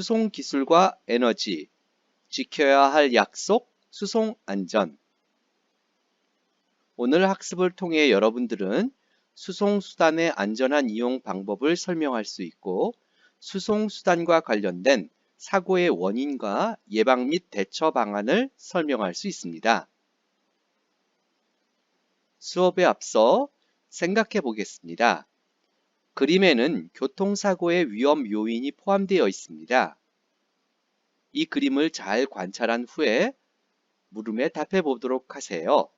수송 기술과 에너지, 지켜야 할 약속, 수송 안전. 오늘 학습을 통해 여러분들은 수송수단의 안전한 이용 방법을 설명할 수 있고, 수송수단과 관련된 사고의 원인과 예방 및 대처 방안을 설명할 수 있습니다. 수업에 앞서 생각해 보겠습니다. 그림에는 교통사고의 위험 요인이 포함되어 있습니다. 이 그림을 잘 관찰한 후에 물음에 답해 보도록 하세요.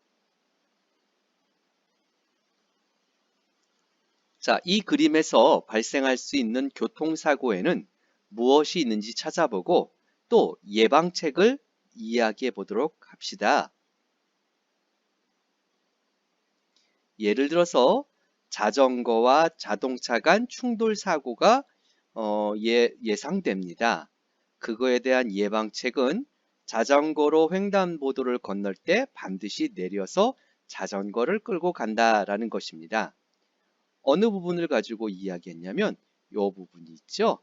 자, 이 그림에서 발생할 수 있는 교통사고에는 무엇이 있는지 찾아보고 또 예방책을 이야기해 보도록 합시다. 예를 들어서 자전거와 자동차 간 충돌 사고가 예상됩니다. 그거에 대한 예방책은 자전거로 횡단보도를 건널 때 반드시 내려서 자전거를 끌고 간다라는 것입니다. 어느 부분을 가지고 이야기했냐면 이 부분이 있죠.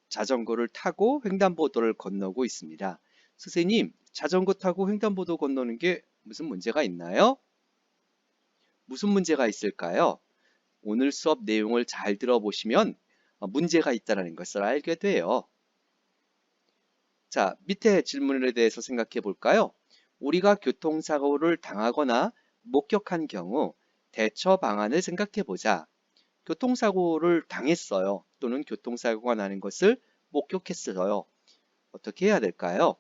자전거를 타고 횡단보도를 건너고 있습니다. 선생님, 자전거 타고 횡단보도 건너는 게 무슨 문제가 있나요? 무슨 문제가 있을까요? 오늘 수업 내용을 잘 들어보시면 문제가 있다는 것을 알게 돼요. 자, 밑에 질문에 대해서 생각해 볼까요? 우리가 교통사고를 당하거나 목격한 경우 대처 방안을 생각해 보자. 교통사고를 당했어요. 또는 교통사고가 나는 것을 목격했어요. 어떻게 해야 될까요?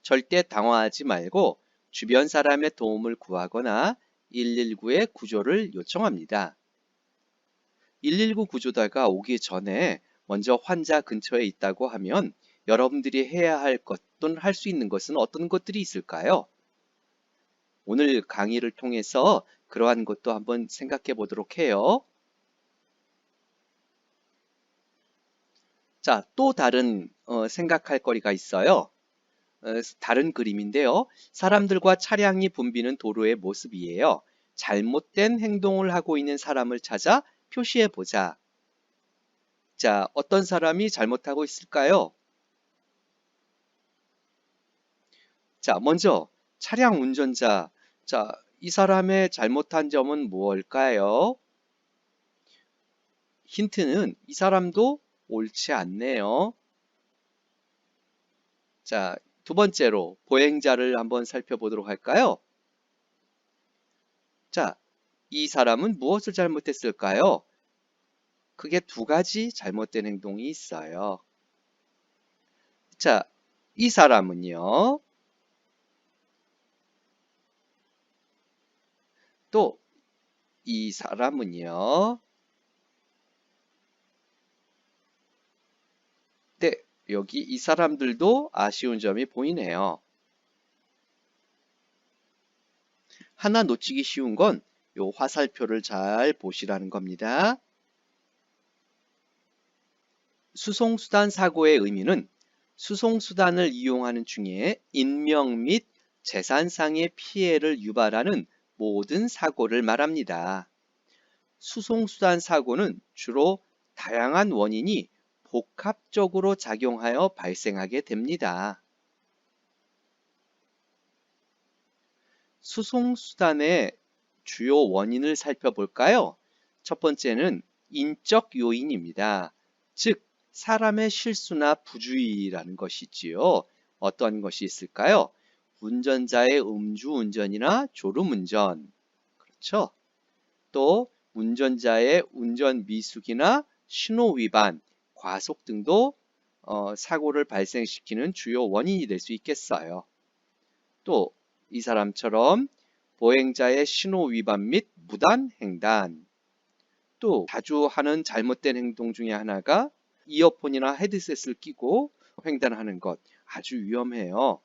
절대 당황하지 말고 주변 사람의 도움을 구하거나 119에 구조를 요청합니다. 119 구조대가 오기 전에 먼저 환자 근처에 있다고 하면 여러분들이 해야 할 것 또는 할 수 있는 것은 어떤 것들이 있을까요? 오늘 강의를 통해서 그러한 것도 한번 생각해 보도록 해요. 자, 또 다른 생각할 거리가 있어요. 다른 그림인데요. 사람들과 차량이 붐비는 도로의 모습이에요. 잘못된 행동을 하고 있는 사람을 찾아 표시해 보자. 자, 어떤 사람이 잘못하고 있을까요? 자, 먼저 차량 운전자. 자, 이 사람의 잘못한 점은 무엇일까요? 힌트는 이 사람도 옳지 않네요. 자, 두 번째로 보행자를 한번 살펴보도록 할까요? 자, 이 사람은 무엇을 잘못했을까요? 크게 두 가지 잘못된 행동이 있어요. 자, 이 사람은요. 또 이 사람은요. 네, 여기 이 사람들도 아쉬운 점이 보이네요. 하나 놓치기 쉬운 건 요 화살표를 잘 보시라는 겁니다. 수송수단 사고의 의미는 수송수단을 이용하는 중에 인명 및 재산상의 피해를 유발하는 모든 사고를 말합니다. 수송수단 사고는 주로 다양한 원인이 복합적으로 작용하여 발생하게 됩니다. 수송수단의 주요 원인을 살펴볼까요? 첫 번째는 인적 요인입니다. 즉, 사람의 실수나 부주의라는 것이지요. 어떤 것이 있을까요? 운전자의 음주운전이나 졸음운전. 그렇죠? 또 운전자의 운전 미숙이나 신호 위반, 과속 등도 사고를 발생시키는 주요 원인이 될 수 있겠어요. 또 이 사람처럼 보행자의 신호 위반 및 무단 횡단. 또 자주 하는 잘못된 행동 중에 하나가 이어폰이나 헤드셋을 끼고 횡단하는 것. 아주 위험해요.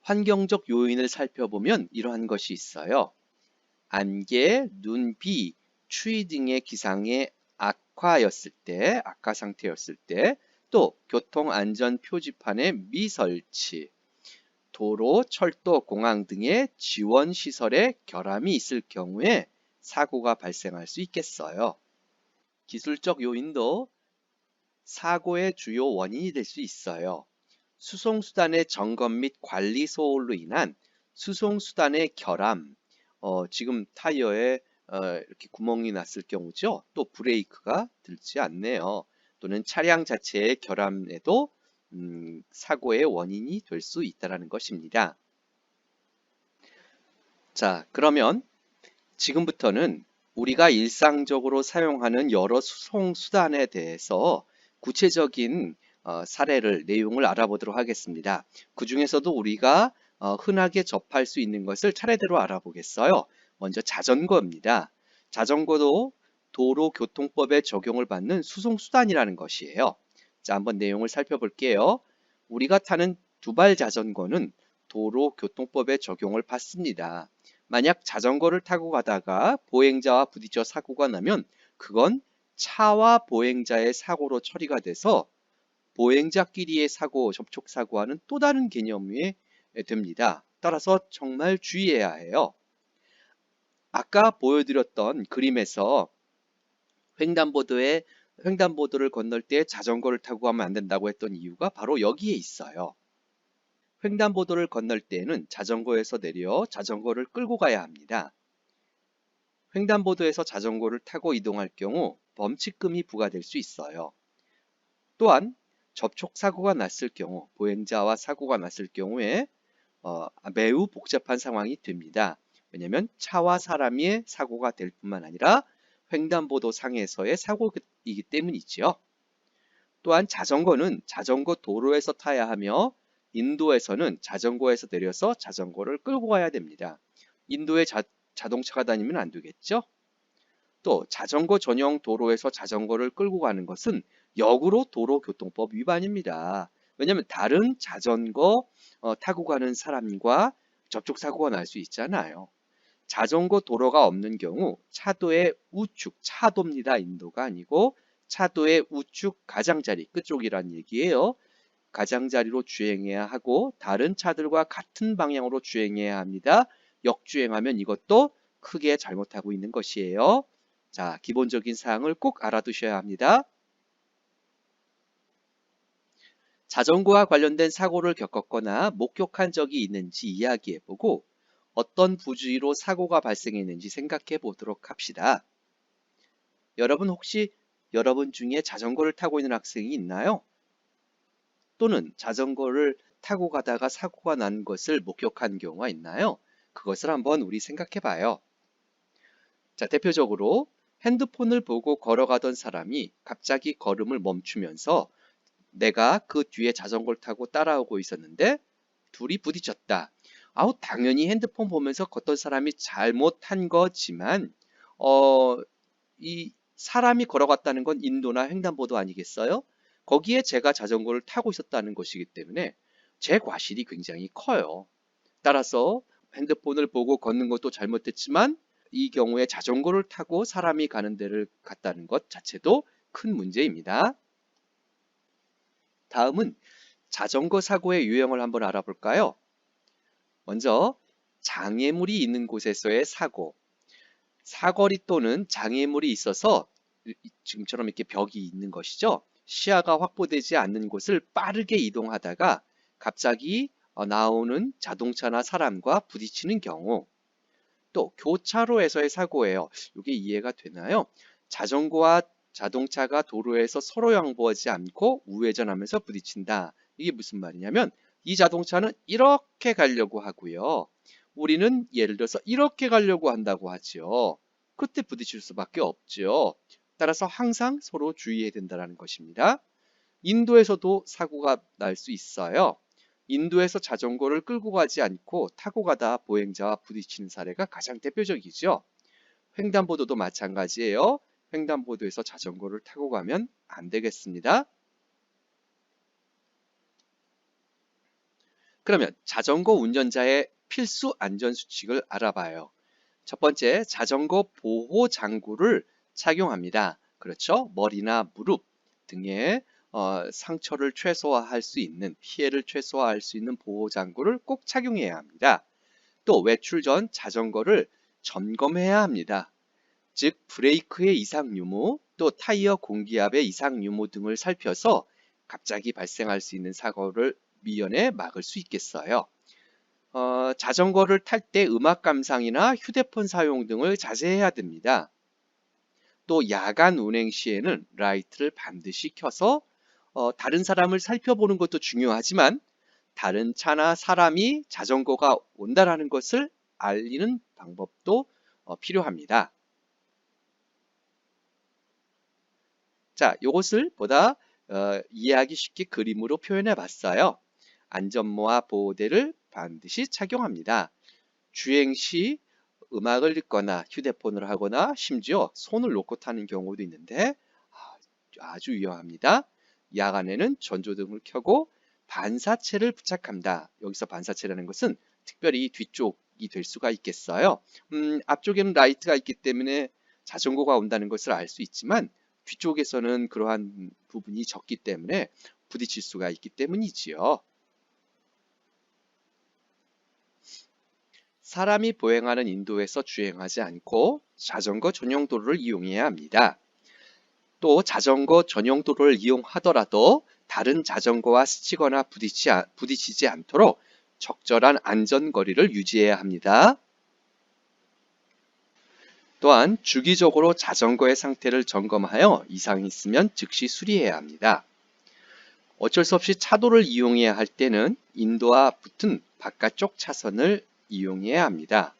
환경적 요인을 살펴보면 이러한 것이 있어요. 안개, 눈, 비, 추위 등의 기상의 악화 상태였을 때, 또 교통안전 표지판의 미설치, 도로, 철도, 공항 등의 지원 시설에 결함이 있을 경우에 사고가 발생할 수 있겠어요. 기술적 요인도 사고의 주요 원인이 될 수 있어요. 수송수단의 점검 및 관리 소홀로 인한 수송수단의 결함, 지금 타이어에 이렇게 구멍이 났을 경우죠. 또 브레이크가 들지 않네요. 또는 차량 자체의 결함에도 사고의 원인이 될 수 있다는 것입니다. 자, 그러면 지금부터는 우리가 일상적으로 사용하는 여러 수송수단에 대해서 구체적인 내용을 알아보도록 하겠습니다. 그 중에서도 우리가 흔하게 접할 수 있는 것을 차례대로 알아보겠어요. 먼저 자전거입니다. 자전거도 도로교통법에 적용을 받는 수송수단이라는 것이에요. 자, 한번 내용을 살펴볼게요. 우리가 타는 두발 자전거는 도로교통법에 적용을 받습니다. 만약 자전거를 타고 가다가 보행자와 부딪혀 사고가 나면 그건 차와 보행자의 사고로 처리가 돼서 보행자끼리의 사고, 접촉사고와는 또 다른 개념이 됩니다. 따라서 정말 주의해야 해요. 아까 보여드렸던 그림에서 횡단보도를 건널 때 자전거를 타고 가면 안 된다고 했던 이유가 바로 여기에 있어요. 횡단보도를 건널 때에는 자전거에서 내려 자전거를 끌고 가야 합니다. 횡단보도에서 자전거를 타고 이동할 경우 범칙금이 부과될 수 있어요. 또한 접촉사고가 났을 경우, 보행자와 사고가 났을 경우에 매우 복잡한 상황이 됩니다. 왜냐하면 차와 사람의 사고가 될 뿐만 아니라 횡단보도 상에서의 사고이기 때문이지요. 또한 자전거는 자전거 도로에서 타야 하며 인도에서는 자전거에서 내려서 자전거를 끌고 가야 됩니다. 인도에 자동차가 다니면 안 되겠죠? 또 자전거 전용 도로에서 자전거를 끌고 가는 것은 역으로 도로교통법 위반입니다. 왜냐하면 다른 자전거 타고 가는 사람과 접촉사고가 날 수 있잖아요. 자전거 도로가 없는 경우 차도의 우측, 차도입니다. 인도가 아니고 차도의 우측 가장자리, 끝쪽이란 얘기예요. 가장자리로 주행해야 하고 다른 차들과 같은 방향으로 주행해야 합니다. 역주행하면 이것도 크게 잘못하고 있는 것이에요. 자, 기본적인 사항을 꼭 알아두셔야 합니다. 자전거와 관련된 사고를 겪었거나 목격한 적이 있는지 이야기해보고 어떤 부주의로 사고가 발생했는지 생각해 보도록 합시다. 여러분 중에 자전거를 타고 있는 학생이 있나요? 또는 자전거를 타고 가다가 사고가 난 것을 목격한 경우가 있나요? 그것을 한번 우리 생각해 봐요. 자, 대표적으로 핸드폰을 보고 걸어가던 사람이 갑자기 걸음을 멈추면서 내가 그 뒤에 자전거를 타고 따라오고 있었는데 둘이 부딪혔다. 당연히 핸드폰 보면서 걷던 사람이 잘못한 거지만 이 사람이 걸어갔다는 건 인도나 횡단보도 아니겠어요? 거기에 제가 자전거를 타고 있었다는 것이기 때문에 제 과실이 굉장히 커요. 따라서 핸드폰을 보고 걷는 것도 잘못됐지만 이 경우에 자전거를 타고 사람이 가는 데를 갔다는 것 자체도 큰 문제입니다. 다음은 자전거 사고의 유형을 한번 알아볼까요? 먼저 장애물이 있는 곳에서의 사고. 사거리 또는 장애물이 있어서 지금처럼 이렇게 벽이 있는 것이죠. 시야가 확보되지 않는 곳을 빠르게 이동하다가 갑자기 나오는 자동차나 사람과 부딪히는 경우. 또 교차로에서의 사고예요. 이게 이해가 되나요? 자전거와 자동차가 도로에서 서로 양보하지 않고 우회전하면서 부딪힌다. 이게 무슨 말이냐면 이 자동차는 이렇게 가려고 하고요. 우리는 예를 들어서 이렇게 가려고 한다고 하죠. 그때 부딪힐 수밖에 없죠. 따라서 항상 서로 주의해야 된다는 것입니다. 인도에서도 사고가 날 수 있어요. 인도에서 자전거를 끌고 가지 않고 타고 가다 보행자와 부딪히는 사례가 가장 대표적이죠. 횡단보도도 마찬가지예요. 횡단보도에서 자전거를 타고 가면 안 되겠습니다. 그러면 자전거 운전자의 필수 안전수칙을 알아봐요. 첫 번째, 자전거 보호 장구를 착용합니다. 그렇죠? 머리나 무릎 등에 상처를 최소화할 수 있는, 피해를 최소화할 수 있는 보호 장구를 꼭 착용해야 합니다. 또 외출 전 자전거를 점검해야 합니다. 즉 브레이크의 이상 유무, 또 타이어 공기압의 이상 유무 등을 살펴서 갑자기 발생할 수 있는 사고를 미연에 막을 수 있겠어요. 자전거를 탈 때 음악 감상이나 휴대폰 사용 등을 자제해야 됩니다. 또 야간 운행 시에는 라이트를 반드시 켜서 다른 사람을 살펴보는 것도 중요하지만 다른 차나 사람이 자전거가 온다라는 것을 알리는 방법도 필요합니다. 자, 이것을 보다 이해하기 쉽게 그림으로 표현해 봤어요. 안전모와 보호대를 반드시 착용합니다. 주행 시 음악을 듣거나 휴대폰을 하거나 심지어 손을 놓고 타는 경우도 있는데 아주 위험합니다. 야간에는 전조등을 켜고 반사체를 부착합니다. 여기서 반사체라는 것은 특별히 뒤쪽이 될 수가 있겠어요. 앞쪽에는 라이트가 있기 때문에 자전거가 온다는 것을 알 수 있지만 뒤쪽에서는 그러한 부분이 적기 때문에 부딪힐 수가 있기 때문이지요. 사람이 보행하는 인도에서 주행하지 않고 자전거 전용 도로를 이용해야 합니다. 또 자전거 전용 도로를 이용하더라도 다른 자전거와 스치거나 부딪히지 않도록 적절한 안전거리를 유지해야 합니다. 또한 주기적으로 자전거의 상태를 점검하여 이상이 있으면 즉시 수리해야 합니다. 어쩔 수 없이 차도를 이용해야 할 때는 인도와 붙은 바깥쪽 차선을 이용해야 합니다.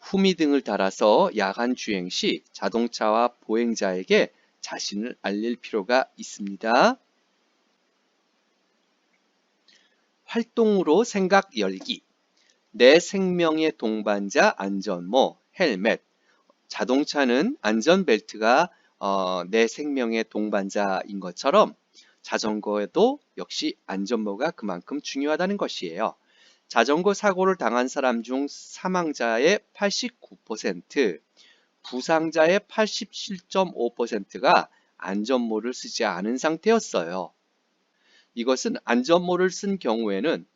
후미등을 달아서 야간 주행 시 자동차와 보행자에게 자신을 알릴 필요가 있습니다. 활동으로 생각 열기. 내 생명의 동반자 안전모, 헬멧. 자동차는 안전벨트가 내 생명의 동반자인 것처럼 자전거에도 역시 안전모가 그만큼 중요하다는 것이에요. 자전거 사고를 당한 사람 중 사망자의 89%, 부상자의 87.5%가 안전모를 쓰지 않은 상태였어요. 이것은 안전모를 쓴 경우에는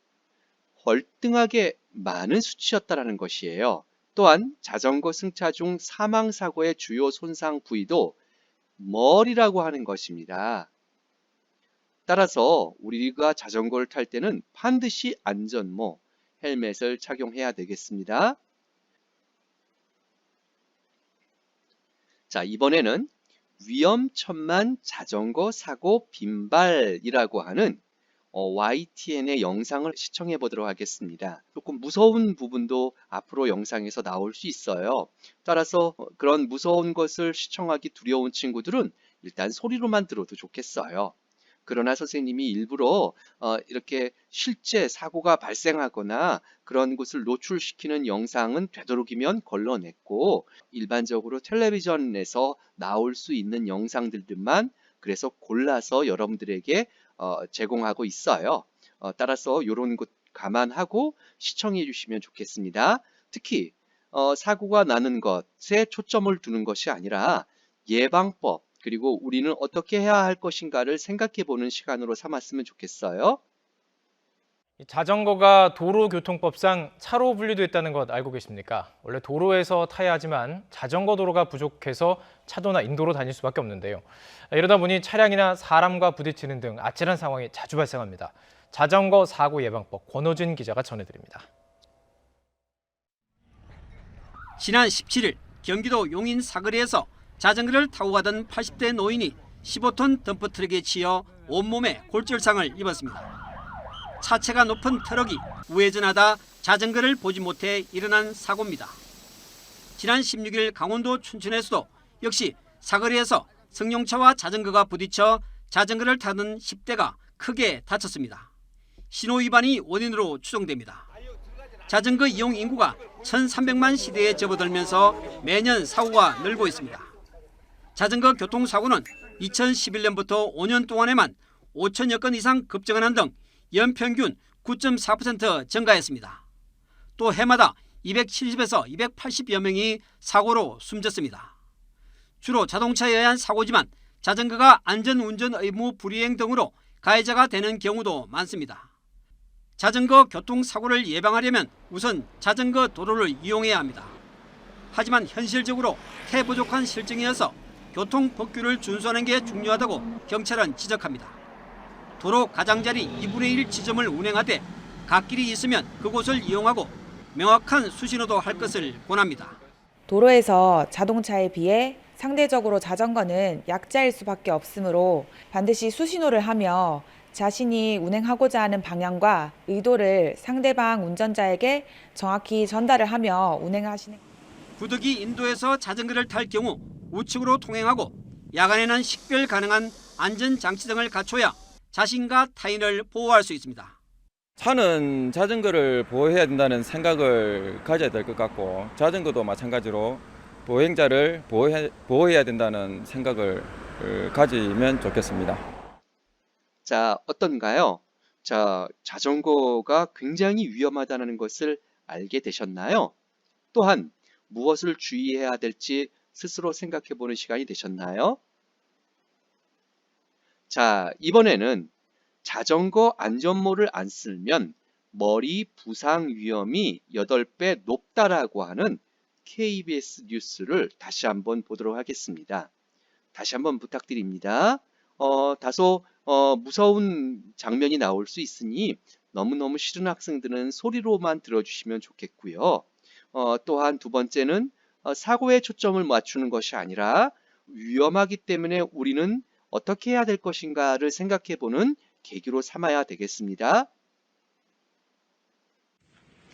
월등하게 많은 수치였다는 것이에요. 또한 자전거 승차 중 사망사고의 주요 손상 부위도 머리라고 하는 것입니다. 따라서 우리가 자전거를 탈 때는 반드시 안전모, 헬멧을 착용해야 되겠습니다. 자, 이번에는 위험천만 자전거 사고 빈발이라고 하는 YTN의 영상을 시청해 보도록 하겠습니다. 조금 무서운 부분도 앞으로 영상에서 나올 수 있어요. 따라서 그런 무서운 것을 시청하기 두려운 친구들은 일단 소리로만 들어도 좋겠어요. 그러나 선생님이 일부러 이렇게 실제 사고가 발생하거나 그런 것을 노출시키는 영상은 되도록이면 걸러냈고 일반적으로 텔레비전에서 나올 수 있는 영상들만 그래서 골라서 여러분들에게 제공하고 있어요. 따라서 이런 것 감안하고 시청해 주시면 좋겠습니다. 특히 사고가 나는 것에 초점을 두는 것이 아니라 예방법 그리고 우리는 어떻게 해야 할 것인가를 생각해 보는 시간으로 삼았으면 좋겠어요. 자전거가 도로교통법상 차로 분류됐다는 것 알고 계십니까? 원래 도로에서 타야 하지만 자전거 도로가 부족해서 차도나 인도로 다닐 수밖에 없는데요. 이러다 보니 차량이나 사람과 부딪히는 등 아찔한 상황이 자주 발생합니다. 자전거 사고 예방법 권호진 기자가 전해드립니다. 지난 17일 경기도 용인 사거리에서 자전거를 타고 가던 80대 노인이 15톤 덤프트럭에 치여 온몸에 골절상을 입었습니다. 차체가 높은 트럭이 우회전하다 자전거를 보지 못해 일어난 사고입니다. 지난 16일 강원도 춘천에서도 역시 사거리에서 승용차와 자전거가 부딪혀 자전거를 타던 10대가 크게 다쳤습니다. 신호위반이 원인으로 추정됩니다. 자전거 이용 인구가 1,300만 시대에 접어들면서 매년 사고가 늘고 있습니다. 자전거 교통사고는 2011년부터 5년 동안에만 5천여 건 이상 급증하는 등 연평균 9.4% 증가했습니다. 또 해마다 270에서 280여 명이 사고로 숨졌습니다. 주로 자동차에 의한 사고지만 자전거가 안전운전 의무 불이행 등으로 가해자가 되는 경우도 많습니다. 자전거 교통사고를 예방하려면 우선 자전거 도로를 이용해야 합니다. 하지만 현실적으로 태부족한 실정이어서 교통 법규를 준수하는 게 중요하다고 경찰은 지적합니다. 도로 가장자리 2분의 1 지점을 운행하되 갓길이 있으면 그곳을 이용하고 명확한 수신호도 할 것을 권합니다. 도로에서 자동차에 비해 상대적으로 자전거는 약자일 수밖에 없으므로 반드시 수신호를 하며 자신이 운행하고자 하는 방향과 의도를 상대방 운전자에게 정확히 전달을 하며 운행하시는 부득이 인도에서 자전거를 탈 경우 우측으로 통행하고 야간에는 식별 가능한 안전장치 등을 갖춰야 자신과 타인을 보호할 수 있습니다. 차는 자전거를 보호해야 된다는 생각을 가져야 될 것 같고 자전거도 마찬가지로 보행자를 보호해야 된다는 생각을 가지면 좋겠습니다. 자, 어떤가요? 자, 자전거가 굉장히 위험하다는 것을 알게 되셨나요? 또한 무엇을 주의해야 될지 스스로 생각해 보는 시간이 되셨나요? 자, 이번에는 자전거 안전모를 안 쓰면 머리 부상 위험이 8배 높다라고 하는 KBS 뉴스를 다시 한번 보도록 하겠습니다. 다시 한번 부탁드립니다. 다소 무서운 장면이 나올 수 있으니 너무너무 싫은 학생들은 소리로만 들어주시면 좋겠고요. 또한 두 번째는 사고에 초점을 맞추는 것이 아니라 위험하기 때문에 우리는 어떻게 해야 될 것인가를 생각해보는 계기로 삼아야 되겠습니다.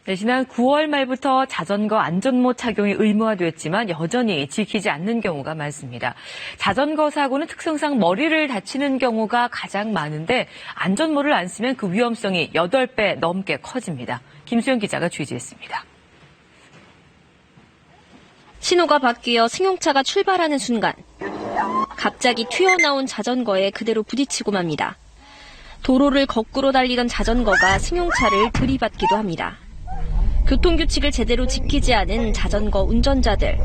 네, 지난 9월 말부터 자전거 안전모 착용이 의무화되었지만 여전히 지키지 않는 경우가 많습니다. 자전거 사고는 특성상 머리를 다치는 경우가 가장 많은데 안전모를 안 쓰면 그 위험성이 8배 넘게 커집니다. 김수영 기자가 취재했습니다. 신호가 바뀌어 승용차가 출발하는 순간 갑자기 튀어나온 자전거에 그대로 부딪히고 맙니다. 도로를 거꾸로 달리던 자전거가 승용차를 들이받기도 합니다. 교통규칙을 제대로 지키지 않은 자전거 운전자들.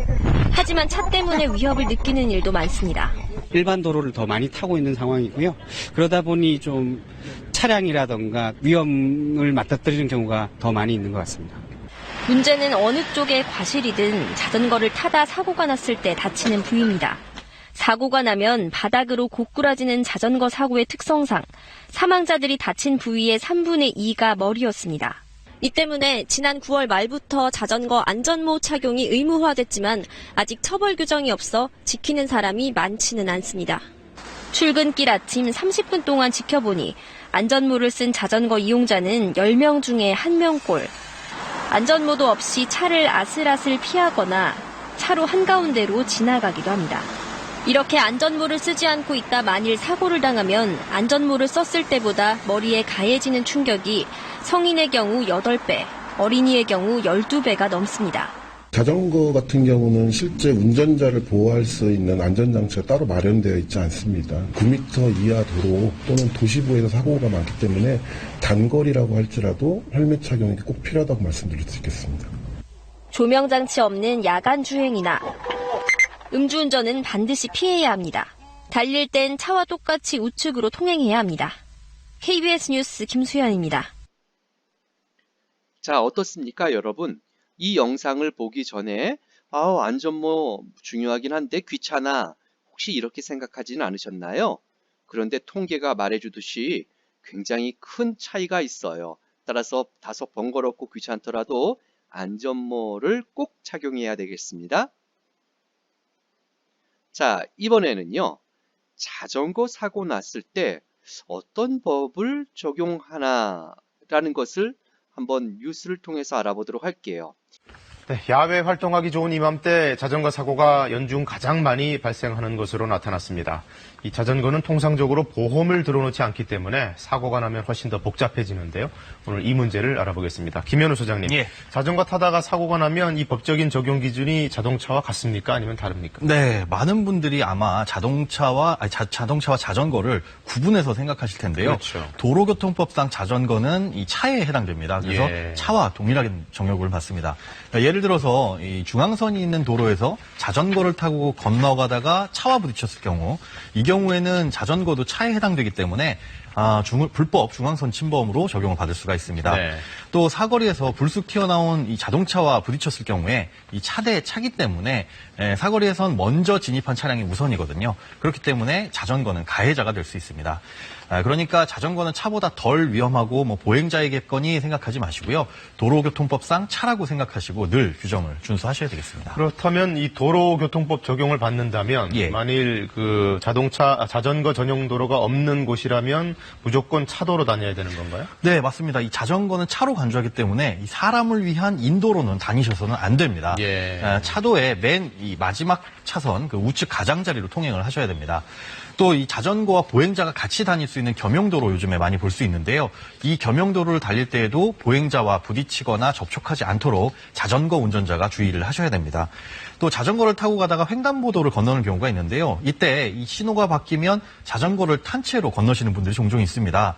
하지만 차 때문에 위협을 느끼는 일도 많습니다. 일반 도로를 더 많이 타고 있는 상황이고요. 그러다 보니 좀 차량이라던가 위험을 맞닥뜨리는 경우가 더 많이 있는 것 같습니다. 문제는 어느 쪽의 과실이든 자전거를 타다 사고가 났을 때 다치는 부위입니다. 사고가 나면 바닥으로 고꾸라지는 자전거 사고의 특성상 사망자들이 다친 부위의 3분의 2가 머리였습니다. 이 때문에 지난 9월 말부터 자전거 안전모 착용이 의무화됐지만 아직 처벌 규정이 없어 지키는 사람이 많지는 않습니다. 출근길 아침 30분 동안 지켜보니 안전모를 쓴 자전거 이용자는 10명 중에 1명꼴. 안전모도 없이 차를 아슬아슬 피하거나 차로 한가운데로 지나가기도 합니다. 이렇게 안전모를 쓰지 않고 있다 만일 사고를 당하면 안전모를 썼을 때보다 머리에 가해지는 충격이 성인의 경우 8배, 어린이의 경우 12배가 넘습니다. 자전거 같은 경우는 실제 운전자를 보호할 수 있는 안전장치가 따로 마련되어 있지 않습니다. 9m 이하 도로 또는 도시부에서 사고가 많기 때문에 단거리라고 할지라도 헬멧 착용이 꼭 필요하다고 말씀드릴 수 있겠습니다. 조명장치 없는 야간 주행이나 음주운전은 반드시 피해야 합니다. 달릴 땐 차와 똑같이 우측으로 통행해야 합니다. KBS 뉴스 김수현입니다. 자, 어떻습니까, 여러분? 이 영상을 보기 전에 안전모 중요하긴 한데 귀찮아. 혹시 이렇게 생각하지는 않으셨나요? 그런데 통계가 말해주듯이 굉장히 큰 차이가 있어요. 따라서 다소 번거롭고 귀찮더라도 안전모를 꼭 착용해야 되겠습니다. 자, 이번에는요. 자전거 사고 났을 때 어떤 법을 적용하나라는 것을 한번 뉴스를 통해서 알아보도록 할게요. 네, 야외 활동하기 좋은 이맘때 자전거 사고가 연중 가장 많이 발생하는 것으로 나타났습니다. 이 자전거는 통상적으로 보험을 들어놓지 않기 때문에 사고가 나면 훨씬 더 복잡해지는데요. 오늘 이 문제를 알아보겠습니다. 김현우 소장님, 예. 자전거 타다가 사고가 나면 이 법적인 적용 기준이 자동차와 같습니까? 아니면 다릅니까? 네, 많은 분들이 아마 자동차와 자전거를 구분해서 생각하실 텐데요. 그렇죠. 도로교통법상 자전거는 이 차에 해당됩니다. 그래서 예. 차와 동일하게 적용을 받습니다. 그러니까 예를 들어서 이 중앙선이 있는 도로에서 자전거를 타고 건너가다가 차와 부딪혔을 경우, 이 경우에는 자전거도 차에 해당되기 때문에 불법 중앙선 침범으로 적용을 받을 수가 있습니다. 네. 또 사거리에서 불쑥 튀어나온 이 자동차와 부딪혔을 경우에 이 차대의 차기 때문에 사거리에선 먼저 진입한 차량이 우선이거든요. 그렇기 때문에 자전거는 가해자가 될 수 있습니다. 그러니까 자전거는 차보다 덜 위험하고 보행자이겠거니 생각하지 마시고요. 도로교통법상 차라고 생각하시고 늘 규정을 준수하셔야 되겠습니다. 그렇다면 이 도로교통법 적용을 받는다면 예. 만일 그 자전거 전용 도로가 없는 곳이라면 무조건 차도로 다녀야 되는 건가요? 네, 맞습니다. 이 자전거는 차로 간주하기 때문에 이 사람을 위한 인도로는 다니셔서는 안 됩니다. 예. 차도의 맨 이 마지막 차선 그 우측 가장자리로 통행을 하셔야 됩니다. 또 이 자전거와 보행자가 같이 다닐 수 있는 겸용도로 요즘에 많이 볼 수 있는데요. 이 겸용도로를 달릴 때에도 보행자와 부딪히거나 접촉하지 않도록 자전거 운전자가 주의를 하셔야 됩니다. 또 자전거를 타고 가다가 횡단보도를 건너는 경우가 있는데요. 이때 이 신호가 바뀌면 자전거를 탄 채로 건너시는 분들이 종종 있습니다.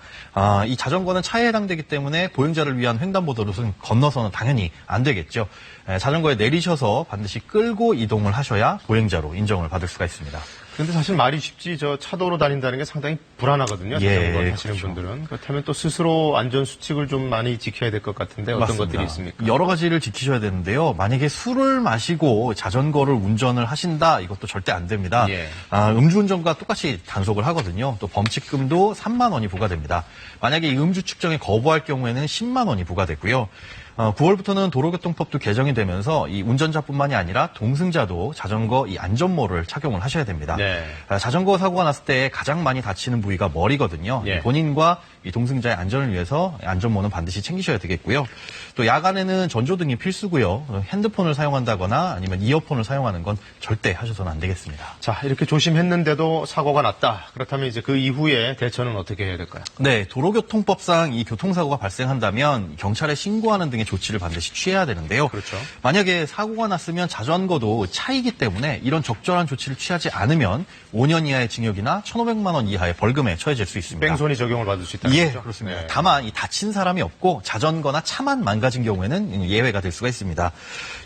이 자전거는 차에 해당되기 때문에 보행자를 위한 횡단보도를 건너서는 당연히 안 되겠죠. 자전거에 내리셔서 반드시 끌고 이동을 하셔야 보행자로 인정을 받을 수가 있습니다. 그런데 사실 말이 쉽지 저 차도로 다닌다는 게 상당히 불안하거든요. 자전거 타시는 그렇죠. 분들은. 그렇다면 또 스스로 안전수칙을 좀 많이 지켜야 될 것 같은데 어떤 맞습니다. 것들이 있습니까? 여러 가지를 지키셔야 되는데요. 만약에 술을 마시고 자전거를 운전을 하신다, 이것도 절대 안 됩니다. 예. 음주운전과 똑같이 단속을 하거든요. 또 범칙금도 3만 원이 부과됩니다. 만약에 이 음주 측정에 거부할 경우에는 10만 원이 부과되고요. 9월부터는 도로교통법도 개정이 되면서 이 운전자뿐만이 아니라 동승자도 자전거 이 안전모를 착용을 하셔야 됩니다. 네. 자전거 사고가 났을 때 가장 많이 다치는 부위가 머리거든요. 예. 본인과 이 동승자의 안전을 위해서 안전모는 반드시 챙기셔야 되겠고요. 또 야간에는 전조등이 필수고요. 핸드폰을 사용한다거나 아니면 이어폰을 사용하는 건 절대 하셔서는 안 되겠습니다. 자, 이렇게 조심했는데도 사고가 났다. 그렇다면 이제 그 이후에 대처는 어떻게 해야 될까요? 네, 도로교통법상 이 교통사고가 발생한다면 경찰에 신고하는 등의 조치를 반드시 취해야 되는데요. 그렇죠. 만약에 사고가 났으면 자전거도 차이기 때문에 이런 적절한 조치를 취하지 않으면 5년 이하의 징역이나 1,500만 원 이하의 벌금에 처해질 수 있습니다. 뺑소니 적용을 받을 수 있다는 예, 거죠? 그렇습니다. 네. 다만 이 다친 사람이 없고 자전거나 차만 망가진 경우에는 예외가 될 수가 있습니다.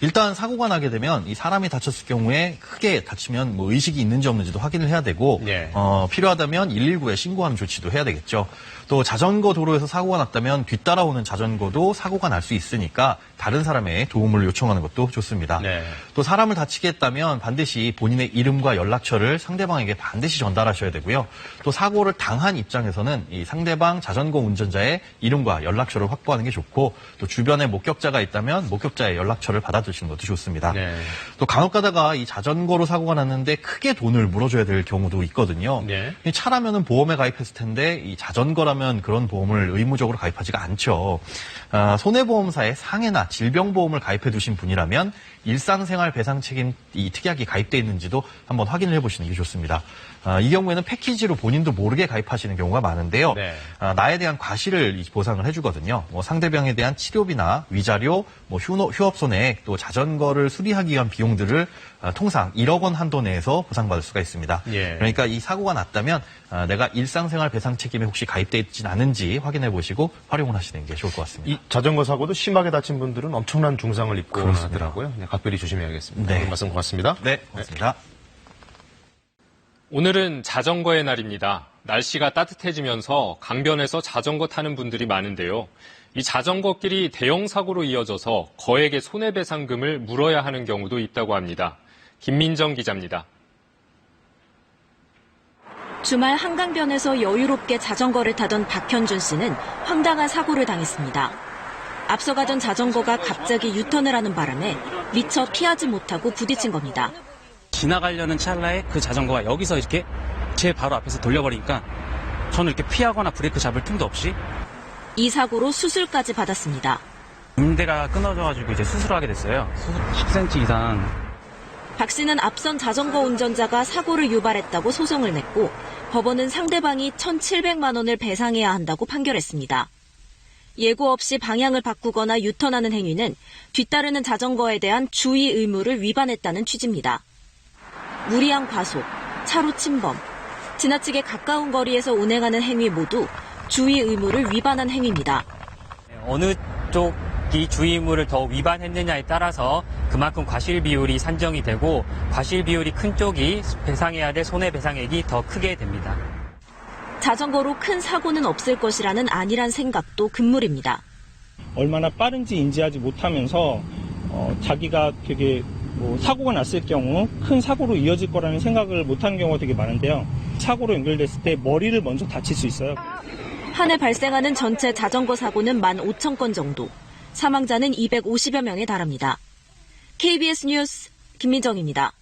일단 사고가 나게 되면 이 사람이 다쳤을 경우에 크게 다치면 의식이 있는지 없는지도 확인을 해야 되고 예. 필요하다면 119에 신고하는 조치도 해야 되겠죠. 또 자전거 도로에서 사고가 났다면 뒤따라오는 자전거도 사고가 날 수 있으니까 다른 사람의 도움을 요청하는 것도 좋습니다. 네. 또 사람을 다치게 했다면 반드시 본인의 이름과 연락처를 상대방에게 반드시 전달하셔야 되고요. 또 사고를 당한 입장에서는 이 상대방 자전거 운전자의 이름과 연락처를 확보하는 게 좋고 또 주변에 목격자가 있다면 목격자의 연락처를 받아두시는 것도 좋습니다. 네. 또 간혹 가다가 이 자전거로 사고가 났는데 크게 돈을 물어줘야 될 경우도 있거든요. 네. 이 차라면은 보험에 가입했을 텐데 이 자전거라면 그런 보험을 의무적으로 가입하지가 않죠. 손해보험사에 상해나 질병보험을 가입해 두신 분이라면 일상생활 배상 책임 이 특약이 가입돼 있는지도 한번 확인을 해보시는 게 좋습니다. 이 경우에는 패키지로 본인도 모르게 가입하시는 경우가 많은데요. 네. 나에 대한 과실을 보상을 해주거든요. 상대방에 대한 치료비나 위자료, 휴업 손해액, 또 자전거를 수리하기 위한 비용들을 통상 1억 원 한도 내에서 보상받을 수가 있습니다. 예. 그러니까 이 사고가 났다면 내가 일상생활 배상 책임에 혹시 가입돼 있지는 않은지 확인해 보시고 활용을 하시는 게 좋을 것 같습니다. 이 자전거 사고도 심하게 다친 분들은 엄청난 중상을 입고 그렇습니다. 하더라고요. 각별히 조심해야겠습니다. 네. 오늘 말씀 고맙습니다. 네, 고맙습니다. 오늘은 자전거의 날입니다. 날씨가 따뜻해지면서 강변에서 자전거 타는 분들이 많은데요. 이 자전거길이 대형 사고로 이어져서 거액의 손해배상금을 물어야 하는 경우도 있다고 합니다. 김민정 기자입니다. 주말 한강변에서 여유롭게 자전거를 타던 박현준 씨는 황당한 사고를 당했습니다. 앞서가던 자전거가 갑자기 유턴을 하는 바람에 미처 피하지 못하고 부딪힌 겁니다. 지나가려는 찰나에 그 자전거가 여기서 이렇게 제 바로 앞에서 돌려버리니까 저는 이렇게 피하거나 브레이크 잡을 틈도 없이 이 사고로 수술까지 받았습니다. 음대가 끊어져가지고 이제 수술하게 됐어요. 수술 10cm 이상. 박 씨는 앞선 자전거 운전자가 사고를 유발했다고 소송을 냈고 법원은 상대방이 1,700만 원을 배상해야 한다고 판결했습니다. 예고 없이 방향을 바꾸거나 유턴하는 행위는 뒤따르는 자전거에 대한 주의 의무를 위반했다는 취지입니다. 무리한 과속, 차로 침범, 지나치게 가까운 거리에서 운행하는 행위 모두 주의 의무를 위반한 행위입니다. 어느 쪽이 주의 의무를 더 위반했느냐에 따라서 그만큼 과실 비율이 산정이 되고 과실 비율이 큰 쪽이 배상해야 될 손해배상액이 더 크게 됩니다. 자전거로 큰 사고는 없을 것이라는 안일한 생각도 금물입니다. 얼마나 빠른지 인지하지 못하면서 자기가 되게 사고가 났을 경우 큰 사고로 이어질 거라는 생각을 못하는 경우가 되게 많은데요. 사고로 연결됐을 때 머리를 먼저 다칠 수 있어요. 한 해 발생하는 전체 자전거 사고는 15,000건 정도, 사망자는 250여 명에 달합니다. KBS 뉴스 김민정입니다.